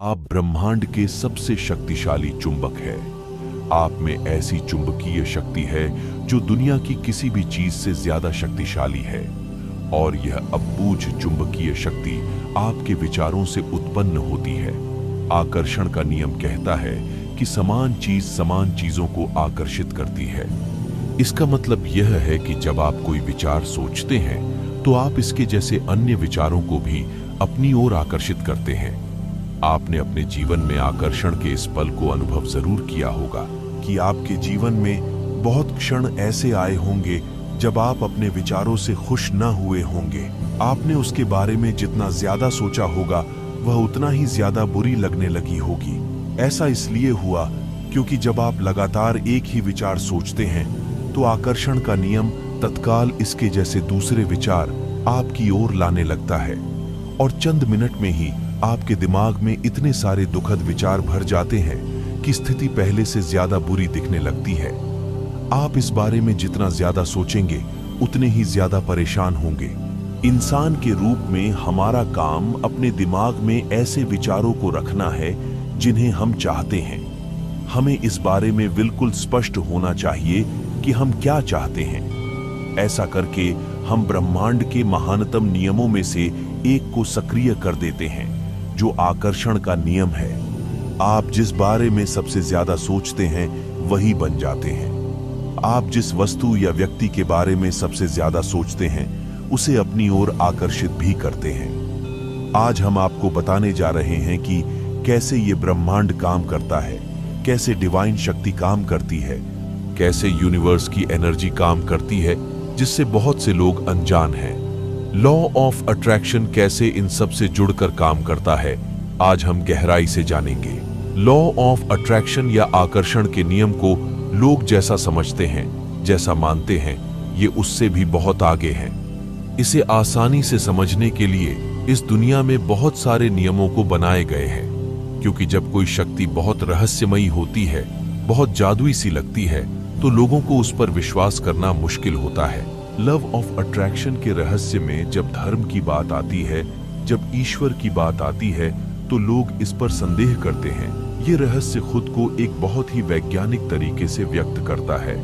आप ब्रह्मांड के सबसे शक्तिशाली चुंबक है। आप में ऐसी चुंबकीय शक्ति है जो दुनिया की किसी भी चीज से ज्यादा शक्तिशाली है। और यह अबूझ चुंबकीय शक्ति आपके विचारों से उत्पन्न होती है। आकर्षण का नियम कहता है कि समान चीज समान चीजों को आकर्षित करती है। इसका मतलब यह है कि जब आप कोई विचार सोचते हैं तो आप इसके जैसे अन्य विचारों को भी अपनी ओर आकर्षित करते हैं। आपने अपने जीवन में आकर्षण के इस पल को अनुभव जरूर किया होगा कि आपके जीवन में बहुत क्षण ऐसे आए होंगे जब आप अपने विचारों से खुश न हुए होंगे। आपने उसके बारे में जितना ज्यादा सोचा होगा वह उतना ही ज्यादा बुरी लगने लगी होगी। ऐसा इसलिए हुआ क्योंकि जब आप लगातार एक ही विचार सोचते हैं तो आकर्षण का नियम तत्काल इसके जैसे दूसरे विचार आपकी ओर लाने लगता है और चंद मिनट में ही आपके दिमाग में इतने सारे दुखद विचार भर जाते हैं कि स्थिति पहले से ज्यादा बुरी दिखने लगती है। आप इस बारे में जितना ज्यादा सोचेंगे उतने ही ज्यादा परेशान होंगे। इंसान के रूप में हमारा काम अपने दिमाग में ऐसे विचारों को रखना है जिन्हें हम चाहते हैं। हमें इस बारे में बिल्कुल स्पष्ट होना चाहिए कि हम क्या चाहते हैं। ऐसा करके हम ब्रह्मांड के महानतम नियमों में से एक को सक्रिय कर देते हैं, जो आकर्षण का नियम है। आप जिस बारे में सबसे ज्यादा सोचते हैं वही बन जाते हैं। आप जिस वस्तु या व्यक्ति के बारे में सबसे ज्यादा सोचते हैं उसे अपनी ओर आकर्षित भी करते हैं। आज हम आपको बताने जा रहे हैं कि कैसे ये ब्रह्मांड काम करता है, कैसे डिवाइन शक्ति काम करती है, कैसे यूनिवर्स की एनर्जी काम करती है जिससे बहुत से लोग अनजान हैं। लॉ ऑफ अट्रैक्शन कैसे इन सब से जुड़कर काम करता है, आज हम गहराई से जानेंगे। लॉ ऑफ अट्रैक्शन या आकर्षण के नियम को लोग जैसा समझते हैं, जैसा मानते हैं, ये उससे भी बहुत आगे हैं। इसे आसानी से समझने के लिए इस दुनिया में बहुत सारे नियमों को बनाए गए हैं, क्योंकि जब कोई शक्ति बहुत रहस्यमयी होती है, बहुत जादुई सी लगती है, तो लोगों को उस पर विश्वास करना मुश्किल होता है। लव ऑफ अट्रैक्शन के रहस्य में जब धर्म की बात आती है, जब ईश्वर की बात आती है, तो लोग इस पर संदेह करते हैं। ये रहस्य खुद को एक बहुत ही वैज्ञानिक तरीके से व्यक्त करता है।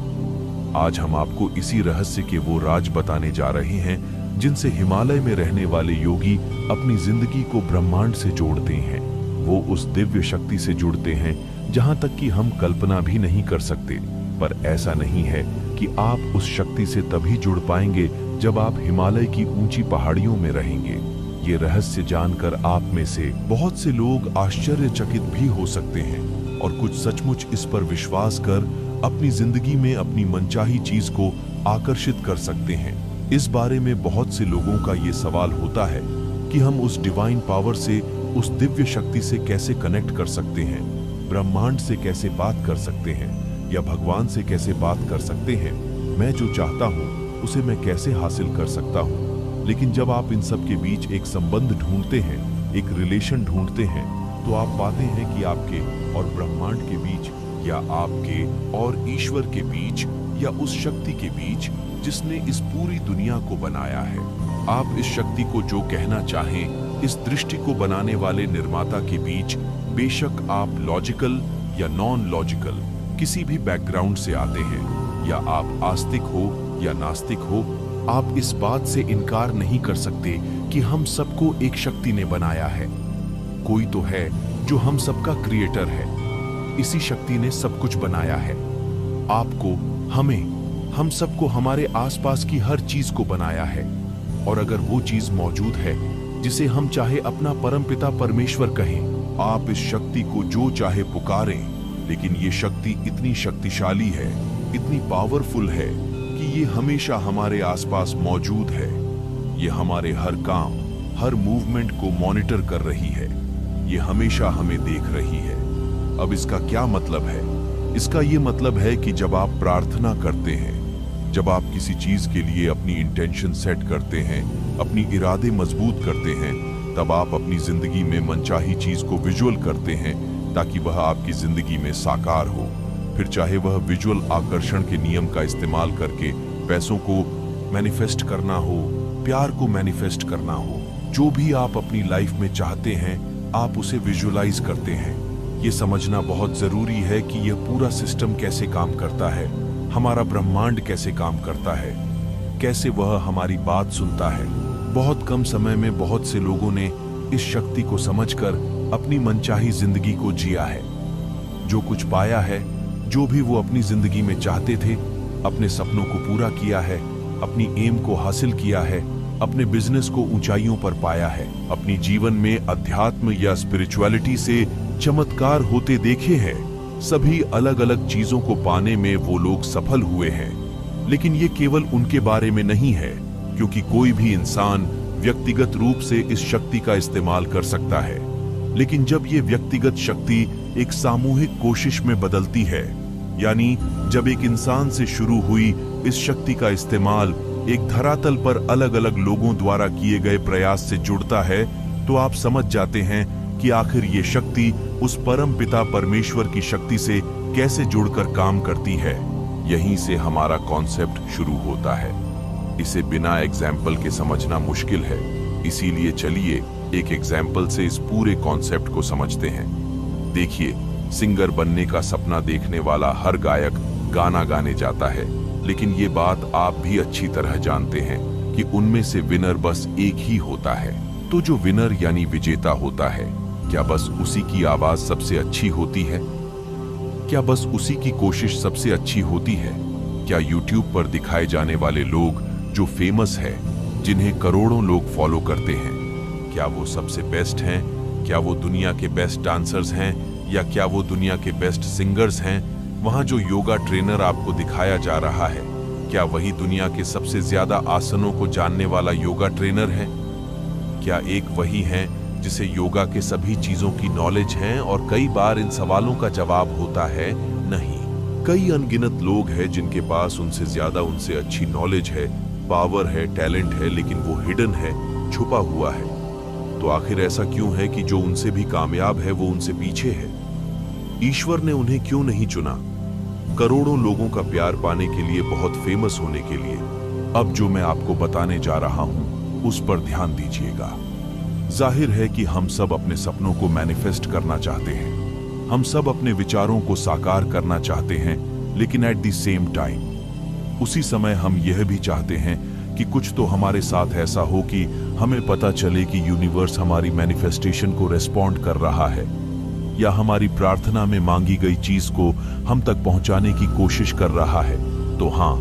आज हम आपको इसी रहस्य के वो राज बताने जा रहे हैं जिनसे हिमालय में रहने वाले योगी अपनी जिंदगी को ब्रह्मांड से जोड़ते हैं। वो उस दिव्य शक्ति से जुड़ते हैं जहां तक कि हम कल्पना भी नहीं कर सकते। पर ऐसा नहीं है कि आप उस शक्ति से तभी जुड़ पाएंगे जब आप हिमालय की ऊंची पहाड़ियों में रहेंगे। ये रहस्य जानकर आप में से बहुत से लोग आश्चर्यचकित भी हो सकते हैं और कुछ सचमुच इस पर विश्वास कर अपनी जिंदगी में अपनी मनचाही चीज को आकर्षित कर सकते हैं। इस बारे में बहुत से लोगों का ये सवाल होता है कि हम उस डिवाइन पावर से, उस दिव्य शक्ति से कैसे कनेक्ट कर सकते हैं, ब्रह्मांड से कैसे बात कर सकते हैं, या भगवान से कैसे बात कर सकते हैं। मैं जो चाहता हूँ उसे मैं कैसे हासिल कर सकता हूँ। लेकिन जब आप इन सब के बीच एक संबंध ढूंढते हैं, एक रिलेशन ढूंढते हैं, तो आप पाते हैं कि आपके और ब्रह्मांड के बीच, या आपके और ईश्वर के बीच, या उस शक्ति के बीच जिसने इस पूरी दुनिया को बनाया है। आप इस शक्ति को जो कहना चाहें, इस दृष्टि को बनाने वाले निर्माता के बीच, बेशक आप लॉजिकल या नॉन लॉजिकल किसी भी बैकग्राउंड से आते हैं, या आप आस्तिक हो या नास्तिक हो, आप इस बात से इनकार नहीं कर सकते कि हम सबको एक शक्ति ने बनाया है। कोई तो है जो हम सबका क्रिएटर है। इसी शक्ति ने सब कुछ बनाया है। आपको, हमें, हम सबको, हमारे आसपास की हर चीज को बनाया है। और अगर वो चीज मौजूद है जिसे हम चाहे अपना परमपिता परमेश्वर कहें, आप इस शक्ति को जो चाहे पुकारें, लेकिन ये शक्ति इतनी शक्तिशाली है, इतनी पावरफुल है कि ये हमेशा हमारे आसपास मौजूद है। ये हमारे हर काम, हर मूवमेंट को मॉनिटर कर रही है। ये हमेशा हमें देख रही है। अब इसका क्या मतलब है? इसका ये मतलब है कि जब आप प्रार्थना करते हैं, जब आप किसी चीज के लिए अपनी इंटेंशन सेट करते हैं, अपनी इरादे मजबूत करते हैं, तब आप अपनी जिंदगी में मनचाही चीज को विजुअल करते हैं ताकि वह आपकी जिंदगी में साकार हो। फिर चाहे वह विजुअल आकर्षण के नियम का इस्तेमाल करके पैसों को मैनिफेस्ट करना हो, प्यार को मैनिफेस्ट करना हो, जो भी आप अपनी लाइफ में चाहते हैं, आप उसे विजुलाइज करते हैं। ये समझना बहुत जरूरी है कि यह पूरा सिस्टम कैसे काम करता है, हमारा ब्रह्मांड कैसे काम करता है, कैसे वह हमारी बात सुनता है। बहुत कम समय में बहुत से लोगों ने इस शक्ति को समझकर अपनी मनचाही जिंदगी को जिया है। जो कुछ पाया है, जो भी वो अपनी जिंदगी में चाहते थे, अपने सपनों को पूरा किया है, अपनी एम को हासिल किया है, अपने बिजनेस को ऊंचाइयों पर पाया है, अपनी जीवन में अध्यात्म या स्पिरिचुअलिटी से चमत्कार होते देखे हैं। सभी अलग अलग चीजों को पाने में वो लोग सफल हुए हैं। लेकिन ये केवल उनके बारे में नहीं है, क्योंकि कोई भी इंसान व्यक्तिगत रूप से इस शक्ति का इस्तेमाल कर सकता है। लेकिन जब ये व्यक्तिगत शक्ति एक सामूहिक कोशिश में बदलती है, यानी जब एक इंसान से शुरू हुई इस शक्ति का इस्तेमाल एक धरातल पर अलग अलग लोगों द्वारा किए गए प्रयास से जुड़ता है, तो आप समझ जाते हैं कि आखिर ये शक्ति उस परम पिता परमेश्वर की शक्ति से कैसे जुड़कर काम करती है। यहीं से हमारा कॉन्सेप्ट शुरू होता है। इसे बिना एग्जाम्पल के समझना मुश्किल है, इसीलिए चलिए एक एग्जाम्पल से इस पूरे कॉन्सेप्ट को समझते हैं। देखिए, सिंगर बनने का सपना देखने वाला हर गायक गाना गाने जाता है, लेकिन ये बात आप भी अच्छी तरह जानते हैं कि उनमें से विनर बस एक ही होता है। तो जो विनर यानी विजेता होता है, क्या बस उसी की आवाज सबसे अच्छी होती है? क्या बस उसी की कोशिश सबसे अच्छी होती है? क्या यूट्यूब पर दिखाए जाने वाले लोग जो फेमस है, जिन्हें करोड़ों लोग फॉलो करते हैं, क्या वो सबसे बेस्ट हैं? क्या वो दुनिया के बेस्ट डांसर्स हैं, या क्या वो दुनिया के बेस्ट सिंगर्स हैं? वहां जो योगा ट्रेनर आपको दिखाया जा रहा है, क्या वही दुनिया के सबसे ज्यादा आसनों को जानने वाला योगा ट्रेनर है? क्या एक वही है जिसे योगा के सभी चीजों की नॉलेज है? और कई बार इन सवालों का जवाब होता है नहीं। कई अनगिनत लोग हैं जिनके पास उनसे ज्यादा उनसे अच्छी नॉलेज है, पावर है, टैलेंट है, लेकिन वो हिडन है, छुपा हुआ है। तो आखिर ऐसा क्यों है कि जो उनसे भी कामयाब है वो उनसे पीछे है? ईश्वर ने उन्हें क्यों नहीं चुना? करोड़ों लोगों का प्यार पाने के लिए, बहुत फेमस होने के लिए। अब जो मैं आपको बताने जा रहा हूं, उस पर ध्यान दीजिएगा। जाहिर है कि हम सब अपने सपनों को मैनिफेस्ट करना चाहते हैं, हम सब अपने विचारों को साकार करना चाहते हैं, लेकिन एट द सेम टाइम उसी समय हम यह भी चाहते हैं कि कुछ तो हमारे साथ ऐसा हो कि हमें पता चले कि यूनिवर्स हमारी मैनिफेस्टेशन को रेस्पॉन्ड कर रहा है, या हमारी प्रार्थना में मांगी गई चीज को हम तक पहुंचाने की कोशिश कर रहा है। तो हाँ,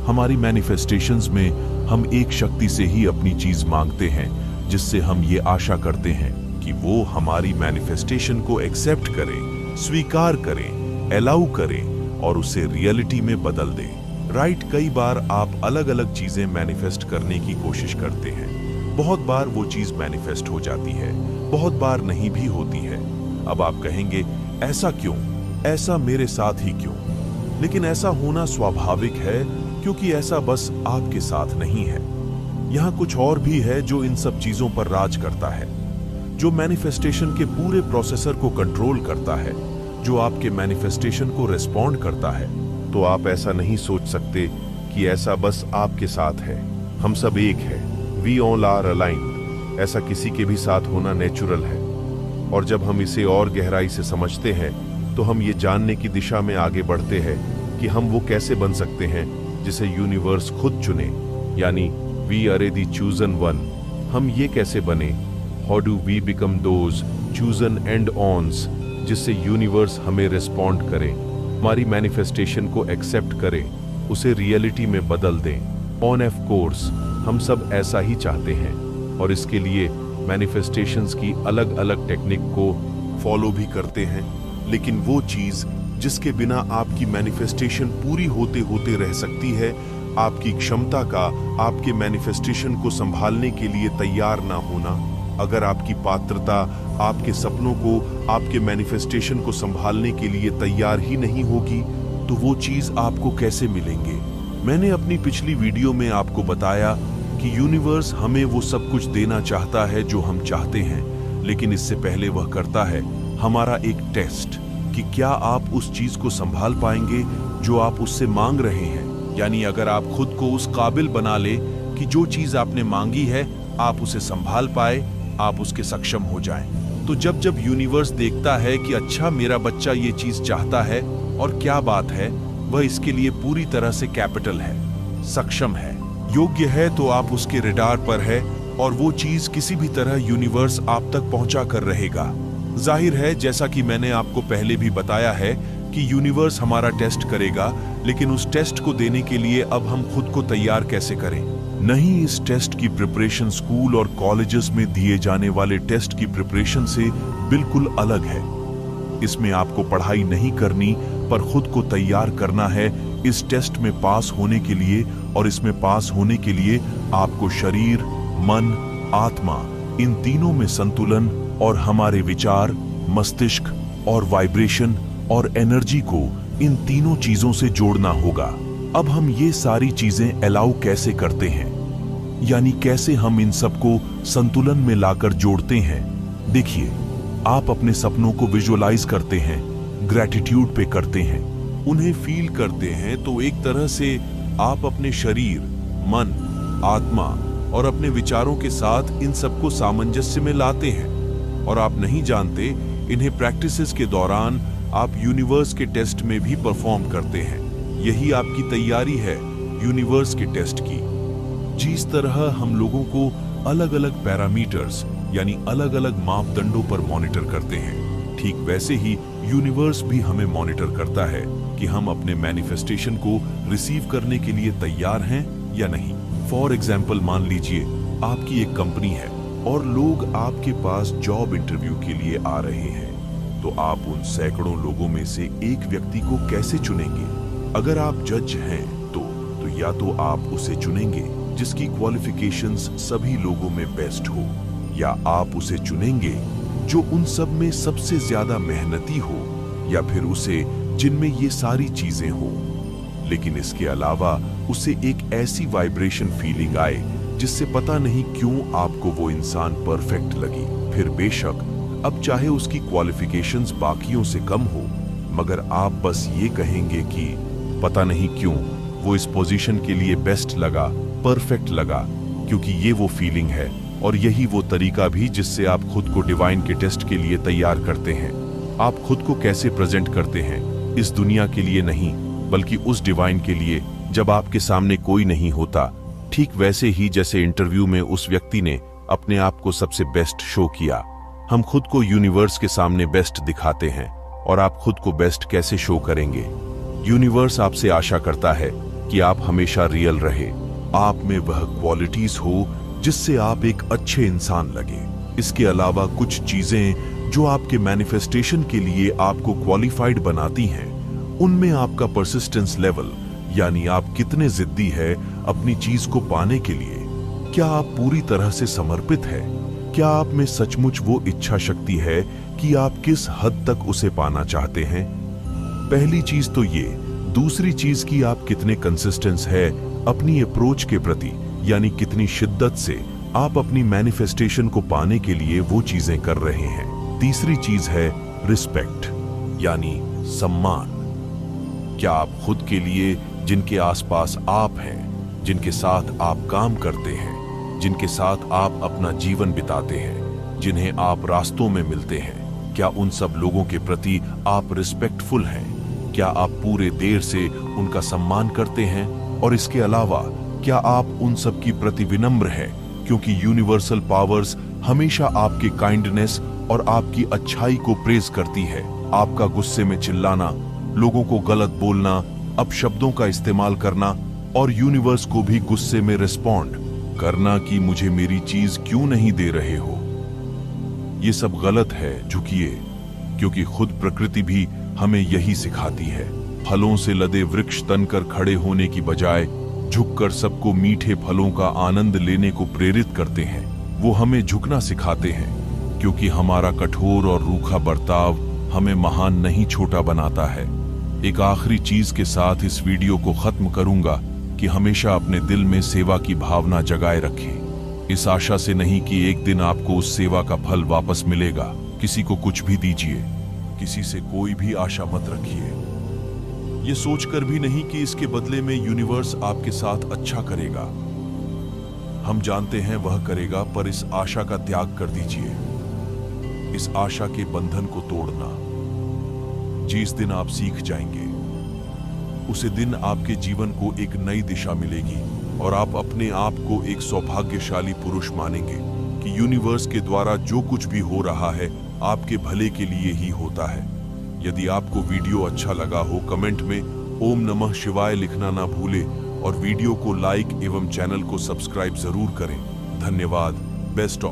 हमारी मैनिफेस्टेशंस में हम एक शक्ति से ही अपनी चीज मांगते हैं, जिससे हम ये आशा करते हैं कि वो हमारी मैनिफेस्टेशन को एक्सेप्ट करें, स्वीकार करें, अलाउ करें और उसे रियलिटी में बदल दें। राइट, कई बार आप अलग अलग चीजें मैनिफेस्ट करने की कोशिश करते हैं। बहुत बार वो चीज मैनिफेस्ट हो जाती है, बहुत बार नहीं भी होती है। अब आप कहेंगे, ऐसा क्यों? ऐसा मेरे साथ ही क्यों? लेकिन ऐसा होना स्वाभाविक है, क्योंकि ऐसा बस आपके साथ नहीं है। यहाँ कुछ और भी है जो इन सब चीजों पर राज करता है, जो मैनिफेस्टेशन के पूरे प्रोसेसर को कंट्रोल करता है, जो आपके मैनिफेस्टेशन को रेस्पॉन्ड करता है। तो आप ऐसा नहीं सोच सकते कि ऐसा बस आपके साथ है। हम सब एक हैं, वी ऑल आर अलाइन्ड। ऐसा किसी के भी साथ होना नेचुरल है। और जब हम इसे और गहराई से समझते हैं, तो हम ये जानने की दिशा में आगे बढ़ते हैं कि हम वो कैसे बन सकते हैं जिसे यूनिवर्स खुद चुने, यानी we are the chosen one. हम ये कैसे बने? How do we become those chosen and ones, जिससे यूनिवर्स हमें रेस्पॉन्ड करे, हमारी मैनिफेस्टेशन को एक्सेप्ट करें, उसे रियलिटी में बदल दें। ऑन ऑफ कोर्स हम सब ऐसा ही चाहते हैं, और इसके लिए मैनिफेस्टेशंस की अलग अलग टेक्निक को फॉलो भी करते हैं। लेकिन वो चीज जिसके बिना आपकी मैनिफेस्टेशन पूरी होते होते रह सकती है, आपकी क्षमता का आपके मैनिफेस्टेशन को संभालने के लिए तैयार ना होना। अगर आपकी पात्रता आपके सपनों को, आपके मैनिफेस्टेशन को संभालने के लिए तैयार ही नहीं होगी, तो वो चीज आपको कैसे मिलेंगे? मैंने अपनी पिछली वीडियो में आपको बताया कि यूनिवर्स हमें वो सब कुछ देना चाहता है जो हम चाहते हैं, लेकिन इससे पहले वह करता है हमारा एक टेस्ट कि क्या आप उस चीज को संभाल पाएंगे जो आप उससे मांग रहे हैं। यानी अगर आप खुद को उस काबिल बना ले कि जो चीज आपने मांगी है आप उसे संभाल पाए, आप उसके सक्षम हो जाएं। तो जब जब यूनिवर्स देखता है कि अच्छा मेरा बच्चा ये चीज चाहता है और क्या बात है, वह इसके लिए पूरी तरह से कैपिटल है, सक्षम है, योग्य है, तो आप उसके रडार पर है और वो चीज किसी भी तरह यूनिवर्स आप तक पहुंचा कर रहेगा। जाहिर है, जैसा कि मैंने आपको पहले भी बताया है कि यूनिवर्स हमारा टेस्ट करेगा, लेकिन उस टेस्ट को देने के लिए अब हम खुद को तैयार कैसे करें? नहीं, इस टेस्ट की प्रिपरेशन स्कूल और कॉलेजेस में दिए जाने वाले टेस्ट की प्रिपरेशन से बिल्कुल अलग है। इसमें आपको पढ़ाई नहीं करनी, पर खुद को तैयार करना है इस टेस्ट में पास होने के लिए। और इसमें पास होने के लिए आपको शरीर, मन, आत्मा, इन तीनों में संतुलन और हमारे विचार, मस्तिष्क और वाइब्रेशन और एनर्जी को इन तीनों चीजों से जोड़ना होगा। अब हम ये सारी चीजें अलाउ कैसे करते हैं, यानी कैसे हम इन सबको संतुलन में लाकर जोड़ते हैं? देखिए, आप अपने सपनों को विजुअलाइज करते हैं, ग्रैटिट्यूड पे करते हैं, उन्हें फील करते हैं, तो एक तरह से आप अपने शरीर, मन, आत्मा और अपने विचारों के साथ इन सबको सामंजस्य में लाते हैं। और आप नहीं जानते, इन्हें प्रैक्टिसेस के दौरान आप यूनिवर्स के टेस्ट में भी परफॉर्म करते हैं। यही आपकी तैयारी है यूनिवर्स के टेस्ट की। जिस तरह हम लोगों को अलग अलग पैरामीटर्स यानी अलग अलग मापदंडों पर मॉनिटर करते हैं, ठीक वैसे ही यूनिवर्स भी हमें मॉनिटर करता है कि हम अपने मैनिफेस्टेशन को रिसीव करने के लिए तैयार हैं या नहीं। फॉर एग्जाम्पल, मान लीजिए आपकी एक कंपनी है और लोग आपके पास जॉब इंटरव्यू के लिए आ रहे हैं, तो आप उन सैकड़ों लोगों में से एक व्यक्ति को कैसे चुनेंगे? अगर आप जज हैं तो या तो आप उसे चुनेंगे जिसकी क्वालिफिकेशंस सभी लोगों में बेस्ट हो, या आप उसे चुनेंगे जो उन सब में सबसे ज्यादा मेहनती हो, या फिर उसे जिनमें ये सारी चीजें हो, लेकिन इसके अलावा उसे एक ऐसी वाइब्रेशन फीलिंग आए जिससे पता नहीं क्यों आपको वो इंसान परफेक्ट लगी। फिर बेशक अब चाहे उसकी क्वालिफिकेशंस बाकियों से कम हो, मगर आप बस ये कहेंगे कि पता नहीं क्यों वो इस पोजीशन के लिए बेस्ट लगा, परफेक्ट लगा, क्योंकि ये वो फीलिंग है। और यही वो तरीका भी जिससे आप खुद को डिवाइन के टेस्ट के लिए तैयार करते हैं। आप खुद को कैसे प्रेजेंट करते हैं, इस दुनिया के लिए नहीं, बल्कि उस डिवाइन के लिए जब आपके सामने कोई नहीं होता। ठीक वैसे ही जैसे इंटरव्यू में उस व्यक्ति ने अपने आप को सबसे बेस्ट शो किया, हम खुद को यूनिवर्स के सामने बेस्ट दिखाते हैं। और आप खुद को बेस्ट कैसे शो करेंगे? यूनिवर्स आपसे आशा करता है कि आप हमेशा रियल रहे, आप में वह क्वालिटीज हो जिससे आप एक अच्छे इंसान लगे। इसके अलावा कुछ चीजें जो आपके मैनिफेस्टेशन के लिए आपको क्वालिफाइड बनाती हैं, उनमें आपका परसिस्टेंस लेवल, यानी आप कितने जिद्दी है अपनी चीज को पाने के लिए। क्या आप पूरी तरह से समर्पित है? क्या आप में सचमुच वो इच्छा शक्ति है कि आप किस हद तक उसे पाना चाहते हैं? पहली चीज तो ये। दूसरी चीज कि आप कितने कंसिस्टेंस है अपनी अप्रोच के प्रति, यानी कितनी शिद्दत से आप अपनी मैनिफेस्टेशन को पाने के लिए वो चीजें कर रहे हैं। तीसरी चीज है रिस्पेक्ट, यानी सम्मान। क्या आप खुद के लिए, जिनके आसपास आप हैं, जिनके साथ आप काम करते हैं, जिनके साथ आप अपना जीवन बिताते हैं, जिन्हें आप रास्तों में मिलते हैं, क्या उन सब लोगों के प्रति आप रिस्पेक्टफुल हैं? क्या आप पूरे देर से उनका सम्मान करते हैं? और इसके अलावा क्या आप उन सब की प्रति विनम्र हैं? क्योंकि यूनिवर्सल पावर्स हमेशा आपके काइंडनेस और आपकी अच्छाई को प्रेज करती है। आपका गुस्से में चिल्लाना, लोगों को गलत बोलना, अपशब्दों का इस्तेमाल करना और यूनिवर्स को भी गुस्से में रिस्पॉन्ड करना कि मुझे मेरी चीज क्यों नहीं दे रहे हो, ये सब गलत है। झुकिए, क्योंकि खुद प्रकृति भी हमें यही सिखाती है। फलों से लदे वृक्ष तनकर खड़े होने की बजाय झुककर सबको मीठे फलों का आनंद लेने को प्रेरित करते हैं। वो हमें झुकना सिखाते हैं, क्योंकि हमारा कठोर और रूखा बर्ताव हमें महान नहीं छोटा बनाता है। एक आखिरी चीज के साथ इस वीडियो को खत्म करूंगा कि हमेशा अपने दिल में सेवा की भावना जगाए रखें, इस आशा से नहीं कि एक दिन आपको उस सेवा का फल वापस मिलेगा। किसी को कुछ भी दीजिए, किसी से कोई भी आशा मत रखिए, ये सोचकर भी नहीं कि इसके बदले में यूनिवर्स आपके साथ अच्छा करेगा। हम जानते हैं वह करेगा, पर इस आशा का त्याग कर दीजिए। इस आशा के बंधन को तोड़ना। जिस दिन आप सीख जाएंगे, उसे दिन आपके जीवन को एक नई दिशा मिलेगी और आप अपने आप को एक सौभाग्यशाली पुरुष मानेंगे कि यूनिवर्स के द्वारा जो कुछ भी हो रहा है आपके भले के लिए ही होता है। यदि आपको वीडियो अच्छा लगा हो, कमेंट में ओम नमः शिवाय लिखना ना भूले और वीडियो को लाइक एवं चैनल को सब्सक्राइब जरूर करें। धन्यवाद। Best of